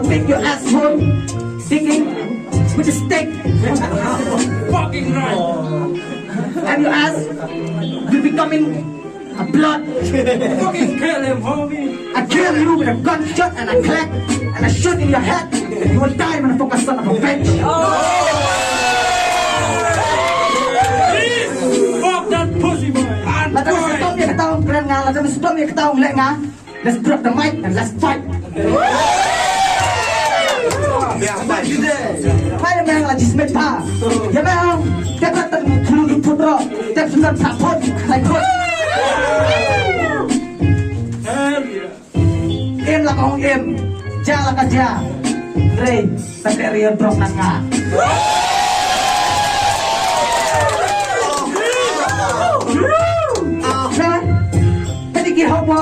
make your asshole sticking with a stick. Fucking right. And your ass will becoming a blood. Fucking kill him, homie. I kill you with a gunshot and a clap and a shot in your head. You will die, motherfucker, son of a bitch. Fuck that pussy boy. Let's stop your ketong keren nga. Let's stop your ketong lek nga. Let's drop the mic and let's fight. Hai memang lagi semeta. Ya memang dia kata dulu putra. Dia sudah sapot like what? Hell yeah. Em là con em, cha là cả cha. Ray, ta kể riêng drop nang nga. Nah, tadi kira apa?